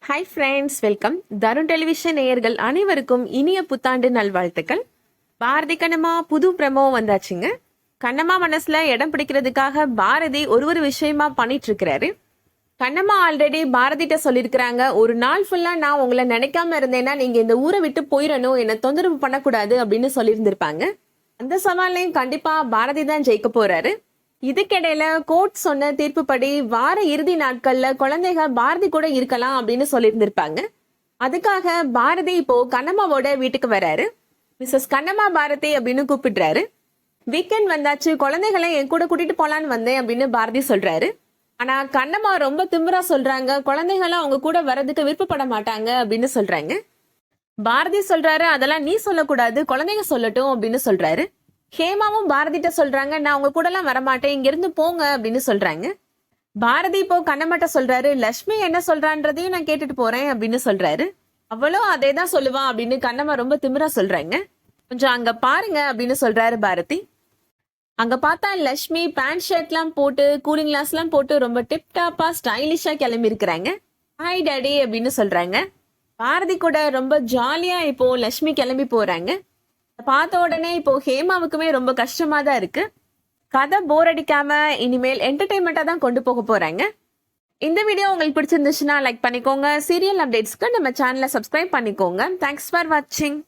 Hi friends, welcome. Tarun television நேயர்கள் அனைவருக்கும் இனிய புத்தாண்டு நல்வாழ்த்துக்கள். பாரதி கண்ணம்மா புது பிரமோ வந்தாச்சுங்க. கண்ணம்மா மனசுல இடம் பிடிக்கிறதுக்காக பாரதி ஒரு விஷயமா பண்ணிட்டு இருக்கிறாரு. கண்ணம்மா ஆல்ரெடி பாரதிட்ட சொல்லியிருக்கிறாங்க, ஒரு நாள் ஃபுல்லா நான் உங்களை நினைக்காம இருந்தேன்னா நீங்க இந்த ஊரை விட்டு போயிடணும், என்னை தொந்தரவு பண்ணக்கூடாது அப்படின்னு சொல்லியிருந்திருப்பாங்க. அந்த சவாலையும் கண்டிப்பா பாரதி தான் ஜெயிக்க போறாரு. இதுக்கிடையில கோர்ட் சொன்ன தீர்ப்புப்படி வார இறுதி நாட்கள்ல குழந்தைகள் பாரதி கூட இருக்கலாம் அப்படின்னு சொல்லியிருந்திருப்பாங்க. அதுக்காக பாரதி இப்போ கண்ணம்மாவோட வீட்டுக்கு வராரு. மிஸ்ஸஸ் கண்ணம்மா பாரதி அப்படின்னு கூப்பிடுறாரு. வீக்கெண்ட் வந்தாச்சு, குழந்தைகளை என் கூட கூட்டிட்டு போலான்னு வந்தேன் அப்படின்னு பாரதி சொல்றாரு. ஆனா கண்ணம்மா ரொம்ப திமிரா சொல்றாங்க, குழந்தைகளும் அவங்க கூட வர்றதுக்கு விருப்பப்பட மாட்டாங்க அப்படின்னு சொல்றாங்க. பாரதி சொல்றாரு, அதெல்லாம் நீ சொல்லக்கூடாது, குழந்தைங்க சொல்லட்டும் அப்படின்னு சொல்றாரு. ஹேமாவும் பாரதிட்ட சொல்றாங்க, நான் உங்க கூட எல்லாம் வரமாட்டேன், இங்க இருந்து போங்க அப்படின்னு சொல்றாங்க. பாரதி இப்போ கண்ணம்மாட்ட சொல்றாரு, லட்சுமி என்ன சொல்றான்றதையும் நான் கேட்டுட்டு போறேன் அப்படின்னு சொல்றாரு. அவளும் அதே தான் சொல்லுவான் அப்படின்னு கண்ணம்மா ரொம்ப திமிரா சொல்றாங்க. கொஞ்சம் அங்க பாருங்க அப்படின்னு சொல்றாரு பாரதி. அங்க பார்த்தா லட்சுமி பேண்ட் ஷர்ட் எல்லாம் போட்டு கூலிங் கிளாஸ் எல்லாம் போட்டு ரொம்ப டிப்டாப்பா ஸ்டைலிஷா கிளம்பி இருக்கிறாங்க. ஹாய் டாடி அப்படின்னு சொல்றாங்க. பாரதி கூட ரொம்ப ஜாலியா இப்போ லட்சுமி கிளம்பி போறாங்க. பார்த்த உடனே இப்போ ஹேமாவுக்குமே ரொம்ப கஷ்டமா தான் இருக்கு. கதை போர் அடிக்காம இனிமேல் என்டர்டைன்மெண்டா தான் கொண்டு போக போறாங்க. இந்த வீடியோ உங்களுக்கு பிடிச்சிருந்துச்சுன்னா லைக் பண்ணிக்கோங்க. சீரியல் அப்டேட்ஸ்க்கு நம்ம சேனலை சப்ஸ்கிரைப் பண்ணிக்கோங்க. தேங்க்ஸ் ஃபார் வாட்சிங்.